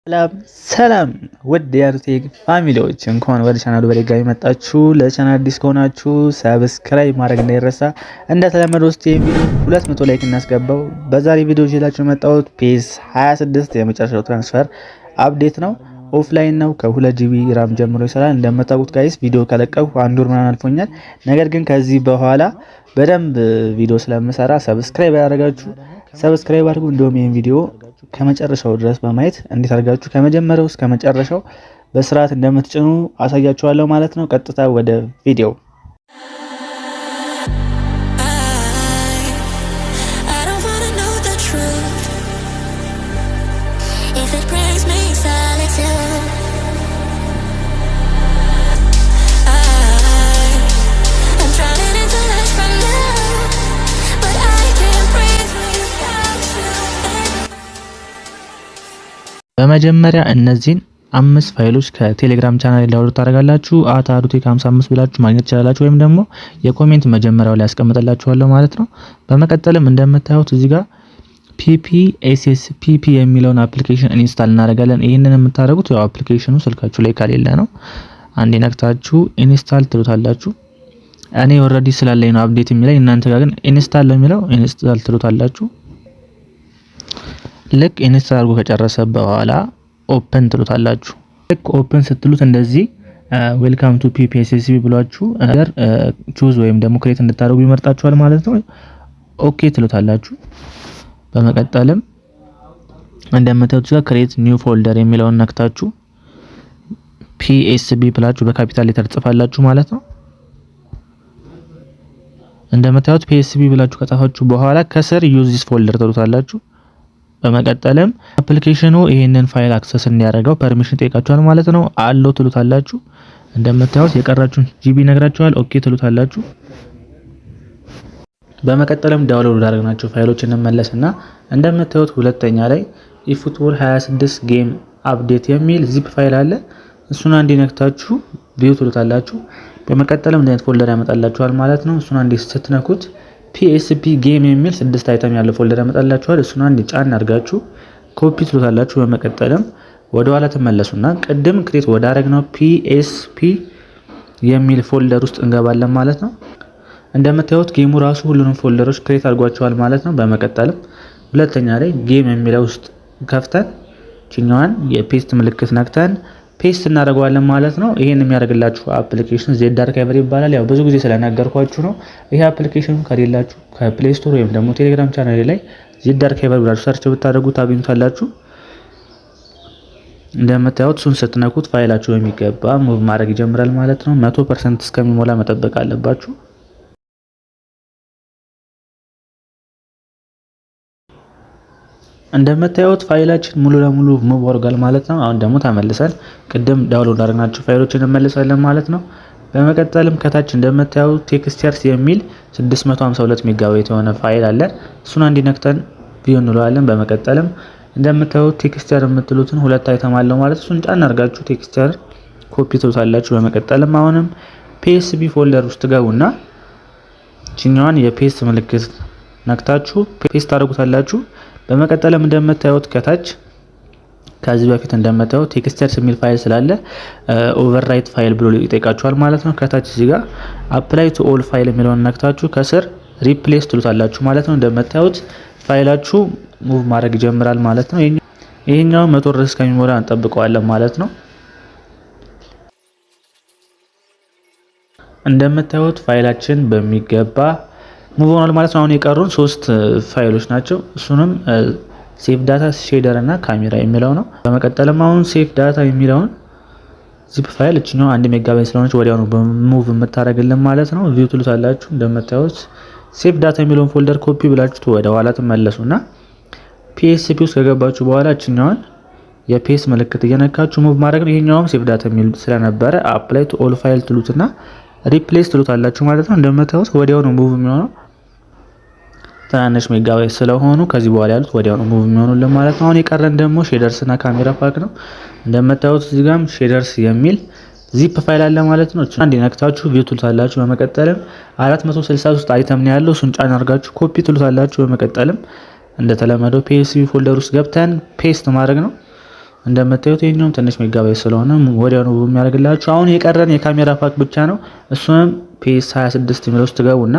ሰላም ውድ የአርቴክ ፋሚሊዎች እንኳን ወደ ቻናሉ በድጋሚ መጣችሁ። ለቻናል አዲስ ከሆናችሁ ሰብስክራይብ ማድረግ እንዳይረሳ። እንደተለመደው እስቲ ቪዲዮ 200 ላይክ እናስገባው። በዛሬ ቪዲዮ ይዤላችሁ የመጣሁት ፒኤስ 26 የመጨረሻው ትራንስፈር አፕዴት ነው። ኦፍላይን ነው። ከ2 ጂቢ ራም ጀምሮ ይሰራል። እንደምታውቁት ጋይስ ቪዲዮ ከለቀቁ አንድ ወር ምናምን አልፎኛል። ነገር ግን ከዚህ በኋላ በደንብ ቪዲዮ ስለምሰራ ሰብስክራይብ ያደርጋችሁ ሰብስክራይብ አድርጉ። እንደውም ይሄን ቪዲዮ ከመጨረሻው ድረስ በማየት እንዴት አድርጋችሁ ከመጀመሪያው እስከ መጨረሻው በስርዓት እንደምትጭኑ አሳያችኋለሁ ማለት ነው። ቀጥታ ወደ ቪዲዮ በመጀመሪያ እነዚህን 5 ፋይሎች ከቴሌግራም ቻናል ዳውንሎድ ታደርጋላችሁ። @arutek55 ብላችሁ ማግኘት ትችላላችሁ፣ ወይም ደግሞ የኮሜንት መጀመሪያው ላይ አስቀምጥላችኋለሁ ማለት ነው። በመቀጠልም እንደምታዩት እዚህ ጋር PPSSPP የሚለውን አፕሊኬሽን ኢንስታል እናደርጋለን። ይሄንን የምታደርጉት ያው አፕሊኬሽኑ ስልካችሁ ላይ ከሌለ ነው። አንዴ ነክታችሁ ኢንስታል ትሉታላችሁ። እኔ ኦሬዲ ስላለኝ ነው አፕዴት የሚለኝ፣ እናንተ ጋር ግን ኢንስታል ለሚለው ኢንስታል ትሉታላችሁ። ልክ ኢንስታል አድርጎ ከጨረሰ በኋላ ኦፕን ትሉታላችሁ። ልክ ኦፕን ስትሉት እንደዚህ ዌልካም ቱ PPSSPP ብሏችሁ ቹዝ ወይም ደግሞ ክሬት እንድታደርጉ ይመርጣችኋል ማለት ነው። ኦኬ ትሉታላችሁ። በመቀጠልም እንደምታዩት ጋር ክሬት ኒው ፎልደር የሚለውን ነክታችሁ PSB ብላችሁ በካፒታል ሌተር ጽፋላችሁ ማለት ነው። እንደምታዩት PSB ብላችሁ ከጻፋችሁ በኋላ ከስር ዩዝ ዲስ ፎልደር ትሉታላችሁ። በመቀጠልም አፕሊኬሽኑ ይሄንን ፋይል አክሰስ እንዲያደርገው ፐርሚሽን ጠይቃችኋል ማለት ነው። አሎ ትሉታላችሁ። እንደምታዩት የቀራችሁን ጂቢ ነግራችኋል። ኦኬ ትሉታላችሁ። በመቀጠልም ዳውንሎድ አድርገናቸው ፋይሎች እንመለስና እንደምታዩት ሁለተኛ ላይ eFOOTBALL 26 ጌም አፕዴት የሚል ዚፕ ፋይል አለ። እሱን አንዴ ነክታችሁ ቪው ትሉታላችሁ። በመቀጠልም እንደዚህ ፎልደር ያመጣላችኋል ማለት ነው። እሱን አንዴ ስትነኩት PSP ጌም የሚል 6 አይተም ያለው ፎልደር ያመጣላችኋል። እሱን አንድ ጫን አድርጋችሁ ኮፒ ትሉታላችሁ። በመቀጠልም ወደ ኋላ ተመለሱና ቅድም ክሬት ወደ አረግነው PSP የሚል ፎልደር ውስጥ እንገባለን ማለት ነው። እንደምታዩት ጌሙ ራሱ ሁሉንም ፎልደሮች ክሬት አድርጓቸዋል ማለት ነው። በመቀጠልም ሁለተኛ ላይ ጌም የሚለው ውስጥ ከፍተን ችኛዋን የፔስት ምልክት ነክተን ፔስት እናደርገዋለን ማለት ነው። ይሄን የሚያደርግላችሁ አፕሊኬሽን ዜድ አርካይቨር ይባላል። ያው ብዙ ጊዜ ስለነገርኳችሁ ነው። ይሄ አፕሊኬሽን ከሌላችሁ ከፕሌይ ስቶር ወይም ደግሞ ቴሌግራም ቻናል ላይ ዜድ አርካይቨር ብላችሁ ሰርች ብታደርጉ ታገኙታላችሁ። እንደምታዩት እሱን ስትነኩት ፋይላችሁ የሚገባ ሙቭ ማድረግ ይጀምራል ማለት ነው። 100% እስከሚሞላ መጠበቅ አለባችሁ። እንደምታዩት ፋይላችን ሙሉ ለሙሉ ሙቭ አድርጓል ማለት ነው። አሁን ደግሞ ተመልሰን ቅድም ዳውንሎድ አድርገናቸው ፋይሎችን እንመልሳለን ማለት ነው። በመቀጠልም ከታች እንደምታዩት ቴክስቸርስ የሚል 652 ሜጋባይት የሆነ ፋይል አለ። እሱን አንዴ ነክተን ቪው እንለዋለን። በመቀጠልም እንደምታዩት ቴክስቸር የምትሉትን ሁለት አይተም አለው ማለት እሱን ጫን አድርጋችሁ ቴክስቸር ኮፒ ትሉታላችሁ። በመቀጠልም አሁንም PSB ፎልደር ውስጥ ገቡና ችኛዋን የፔስት ምልክት ነክታችሁ ፔስት አድርጉታላችሁ። በመቀጠልም እንደምታዩት ከታች ከዚህ በፊት እንደምታዩት ቴክስቸርስ የሚል ፋይል ስላለ ኦቨርራይት ፋይል ብሎ ይጠይቃችኋል ማለት ነው። ከታች እዚህ ጋር አፕላይ ቱ ኦል ፋይል የሚለውን ነክታችሁ ከስር ሪፕሌስ ትሉታላችሁ ማለት ነው። እንደምታዩት ፋይላችሁ ሙቭ ማድረግ ይጀምራል ማለት ነው። ይሄኛው 100 ድረስ እስከሚሞላ እንጠብቀዋለን ማለት ነው። እንደምታዩት ፋይላችን በሚገባ ሙቭ ሆኗል ማለት ነው። አሁን የቀሩን 3 ፋይሎች ናቸው። እሱንም ሴቭ ዳታ፣ ሼደር እና ካሜራ የሚለው ነው። በመቀጠልም አሁን ሴቭ ዳታ የሚለውን ዚፕ ፋይል እችኛው 1 ሜጋባይት ስለሆነች ወዲያው ነው በሙቭ የምታደርግልን ማለት ነው። ቪው ትሉታላችሁ። እንደምታዩት ሴቭ ዳታ የሚለውን ፎልደር ኮፒ ብላችሁ ወደ ኋላ ትመለሱና PSP ውስጥ ከገባችሁ በኋላ እችኛውን የፔስት ምልክት እየነካችሁ ሙቭ ማድረግ ነው። ይሄኛውም ሴቭ ዳታ የሚል ስለነበረ አፕላይ ቱ ኦል ፋይል ትሉትና ሪፕሌስ ትሉታላችሁ ማለት ነው። እንደምታዩት ወዲያው ነው ሙቭ የሚሆነው። ትናንሽ ሜጋባይት ስለሆኑ ከዚህ በኋላ ያሉት ወዲያው ነው ሙቭ የሚሆኑልን ማለት ነው። አሁን የቀረን ደግሞ ሼደርስ እና ካሜራ ፓክ ነው። እንደምታዩት እዚህ ጋርም ሼደርስ የሚል ዚፕ ፋይል አለ ማለት ነው። እቺ አንዴ ነክታችሁ ቪው ትሉታላችሁ። በመቀጠልም 463 አይተም ነው ያለው። እሱን ጫን አድርጋችሁ ኮፒ ትሉታላችሁ። በመቀጠልም እንደተለመደው PSB ፎልደር ውስጥ ገብተን ፔስት ማድረግ ነው። እንደምታዩት ይሄኛውም ትንሽ ሜጋባይት ስለሆነ ወዲያው ነው የሚያደርግላችሁ። አሁን የቀረን የካሜራ ፓክ ብቻ ነው። እሱንም PS26 የሚለው ውስጥ ገቡና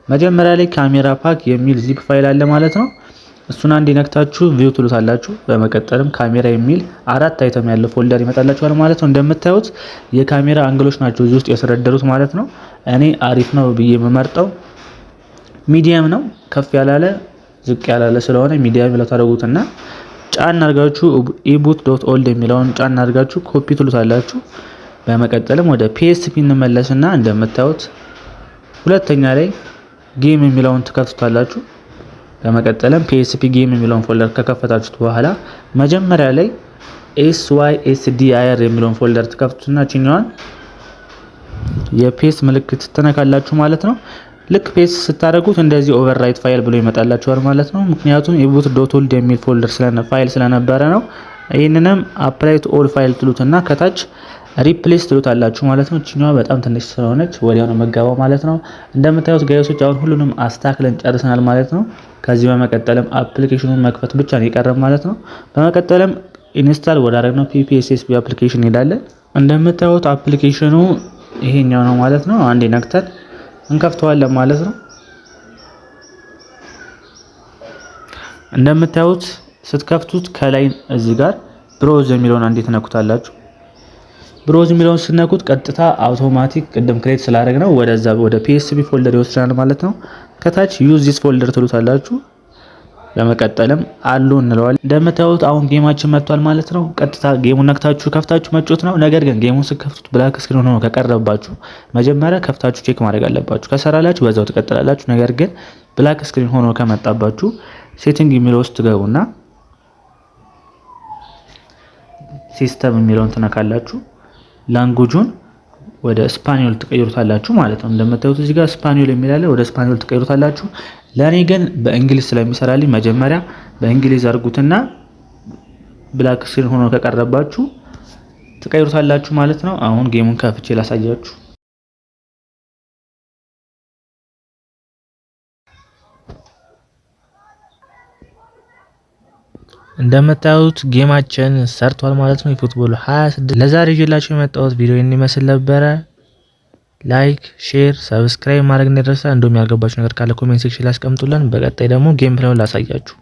መጀመሪያ ላይ ካሜራ ፓክ የሚል ዚፕ ፋይል አለ ማለት ነው። እሱን አንድ ነክታችሁ ቪው ትሉታላችሁ። በመቀጠልም ካሜራ የሚል 4 አይተም ያለው ፎልደር ይመጣላችኋል ማለት ነው። እንደምታዩት የካሜራ አንግሎች ናቸው እዚህ ውስጥ የተደረደሩት ማለት ነው። እኔ አሪፍ ነው ብዬ የምመርጠው ሚዲየም ነው። ከፍ ያላለ ዝቅ ያላለ ስለሆነ ሚዲየም ብለው ታደርጉትና ጫን አድርጋችሁ eboot.old የሚለውን ጫን አድርጋችሁ ኮፒ ትሉታላችሁ። በመቀጠልም ወደ PSP እንመለስና እንደምታዩት ሁለተኛ ላይ ጌም የሚለውን ትከፍቱታላችሁ። በመቀጠልም PSP ጌም የሚለውን ፎልደር ከከፈታችሁት በኋላ መጀመሪያ ላይ SYSDIR የሚለውን ፎልደር ትከፍቱና ቺኛዋን የፔስት ምልክት ትነካላችሁ ማለት ነው። ልክ ፔስት ስታደርጉት እንደዚህ ኦቨርራይት ፋይል ብሎ ይመጣላችኋል ማለት ነው። ምክንያቱም eFOOTBALL የሚል ፎልደር ፋይል ስለነበረ ነው። ይሄንንም አፕላይ ቱ ኦል ፋይል ትሉትና ከታች ሪፕሌስ ትሉታላችሁ ማለት ነው። እቺኛዋ በጣም ትንሽ ስለሆነች ወዲያው ነው መጋባው ማለት ነው። እንደምታዩት ጋይሶች አሁን ሁሉንም አስተካክለን ጨርሰናል ማለት ነው። ከዚህ በመቀጠልም አፕሊኬሽኑን መክፈት ብቻ ነው የቀረን ማለት ነው። በመቀጠልም ኢንስታል ወዳደረግነው PPSSPP አፕሊኬሽን እንሄዳለን። እንደምታዩት አፕሊኬሽኑ ይሄኛው ነው ማለት ነው። አንዴ ነክተን እንከፍተዋለን ማለት ነው። እንደምታዩት ስትከፍቱት ከላይ እዚህ ጋር ብሮዝ የሚለውን አንዴ ትነኩታላችሁ። ብሮዝ የሚለውን ስነኩት ቀጥታ አውቶማቲክ ቅድም ክሬት ስላደረግነው ወደዛ ወደ PSP ፎልደር ይወስዳል ማለት ነው። ከታች ዩዝ ዚስ ፎልደር ትሉታላችሁ። በመቀጠልም አሉ እንለዋለን። እንደምታዩት አሁን ጌማችን መጥቷል ማለት ነው። ቀጥታ ጌሙን ነክታችሁ ከፍታችሁ መጫወት ነው። ነገር ግን ጌሙን ስትከፍቱት ብላክ ስክሪን ሆኖ ከቀረባችሁ መጀመሪያ ከፍታችሁ ቼክ ማድረግ አለባችሁ። ከሰራላችሁ በዛው ትቀጥላላችሁ። ነገር ግን ብላክ ስክሪን ሆኖ ከመጣባችሁ ሴቲንግ የሚለው ውስጥ ትገቡና ሲስተም የሚለውን ትነካላችሁ። ላንጉጁን ወደ ስፓኒዮል ትቀይሩታላችሁ ማለት ነው። እንደምታዩት እዚህ ጋር ስፓኒዮል የሚል አለ። ወደ ስፓኒዮል ትቀይሩታላችሁ። ለኔ ግን በእንግሊዝ ስለሚሰራልኝ መጀመሪያ በእንግሊዝ አድርጉትና ብላክ ስክሪን ሆኖ ከቀረባችሁ ትቀይሩታላችሁ ማለት ነው። አሁን ጌሙን ከፍቼ ላሳያችሁ። እንደምታዩት ጌማችን ሰርቷል ማለት ነው። eFOOTBALL 26 ለዛሬ ይዤላችሁ የመጣሁት ቪዲዮ ይመስል ነበረ። ላይክ፣ ሼር፣ ሰብስክራይብ ማድረግ እንዳይረሳ። እንደውም ያልገባችሁ ነገር ካለ ኮሜንት ሴክሽን ላይ አስቀምጡልን። በቀጣይ ደግሞ ጌም ፕሌውን ላሳያችሁ።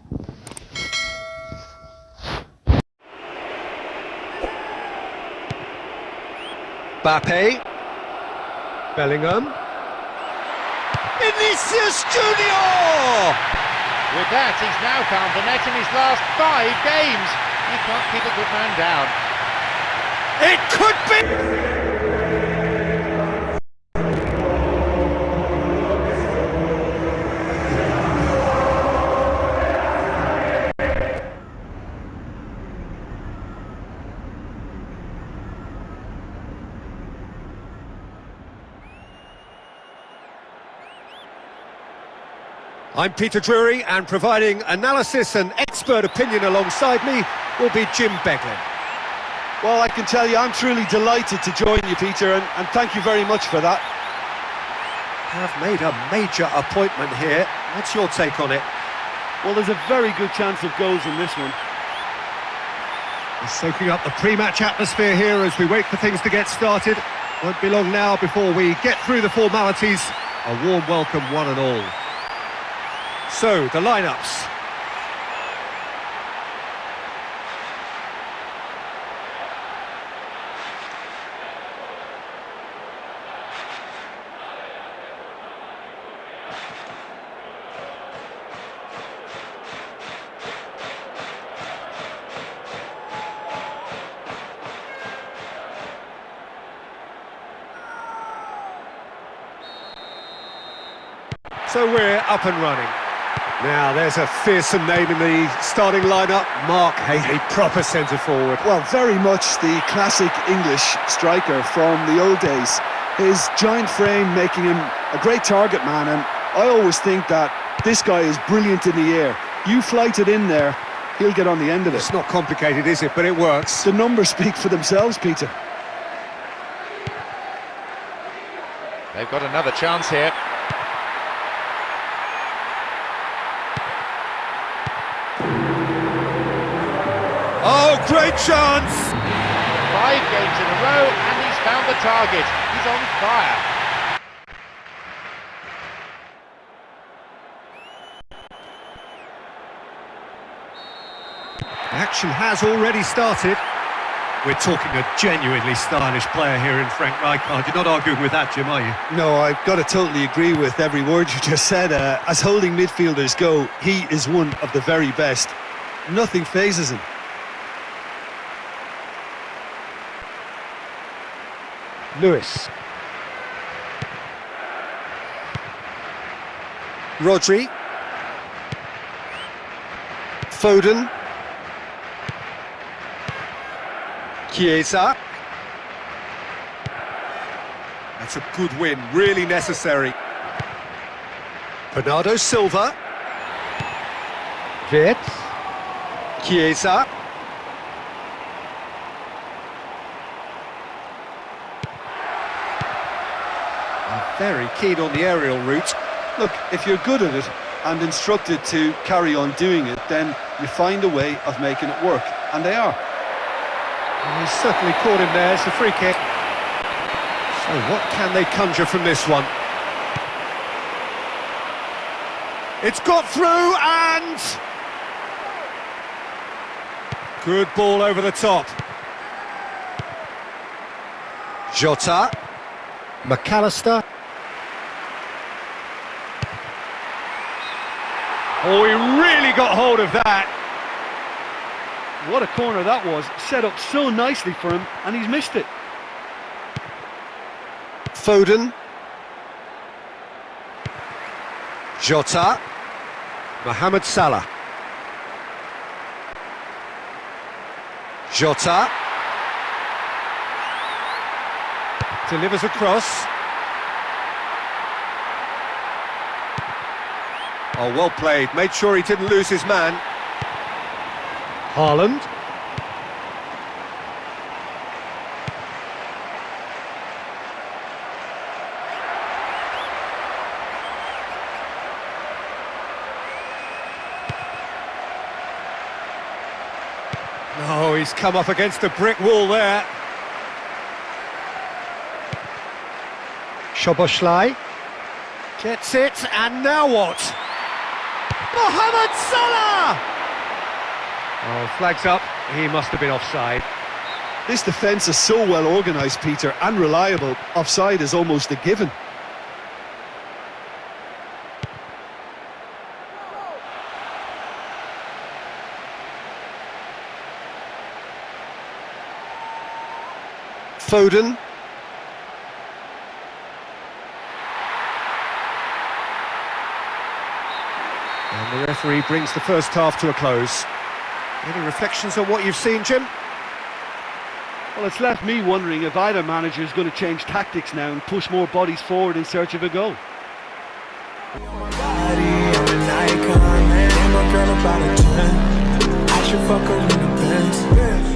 Mbappe, Bellingham, Vinicius Junior! With that, he's now found the net in his last 5 games. You can't keep a good man down. It could be! I'm Peter Drury, and providing analysis and expert opinion alongside me will be Jim Beglin. Well, I can tell you I'm truly delighted to join you, Peter, and thank you very much for that. Have made a major appointment here. What's your take on it? Well, there's a very good chance of goals in this one. We're soaking up the pre-match atmosphere here as we wait for things to get started. Won't be long now before we get through the formalities. A warm welcome, one and all. So, the lineups. So we're up and running. Now, there's a fearsome name in the starting lineup, Mark Haley, proper centre-forward. Well, very much the classic English striker from the old days. His giant frame making him a great target man, and I always think that this guy is brilliant in the air. You flight it in there, he'll get on the end of it. It's not complicated, is it? But it works. The numbers speak for themselves, Peter. They've got another chance here. Oh, Great chance! 5 games in a row, and he's found the target. He's on fire. Action has already started. We're talking a genuinely stylish player here in Frank Rijkaard. You're not arguing with that, Jim, are you? No, I've got to totally agree with every word you just said. As holding midfielders go, he is one of the very best. Nothing phases him. Lewis. Rodri. Foden. Chiesa. That's a good win, really necessary. Bernardo Silva. Wirtz. Chiesa. Very keen on the aerial route. Look, if you're good at it and instructed to carry on doing it, then you find a way of making it work, and they are. And he's certainly caught him there. It's a free kick. So what can they conjure from this one? It's got through and... Good ball over the top. Jota. McAllister. Oh, he really got hold of that. What a corner that was, set up so nicely for him, and he's missed it. Foden. Jota. Mohamed Salah. Jota. Delivers across. Oh, well played. Made sure he didn't lose his man. Haaland. Oh, he's come up against a brick wall there. Szoboszlai. Gets it, and now what? Mohamed Salah! Oh, flags up. He must have been offside. This defence is so well organised, Peter, and reliable. Offside is almost a given. Foden. And the referee brings the first half to a close. Any reflections on what you've seen, Jim? Well, it's left me wondering if either manager is going to change tactics now and push more bodies forward in search of a goal. I should fuck her in the Benz.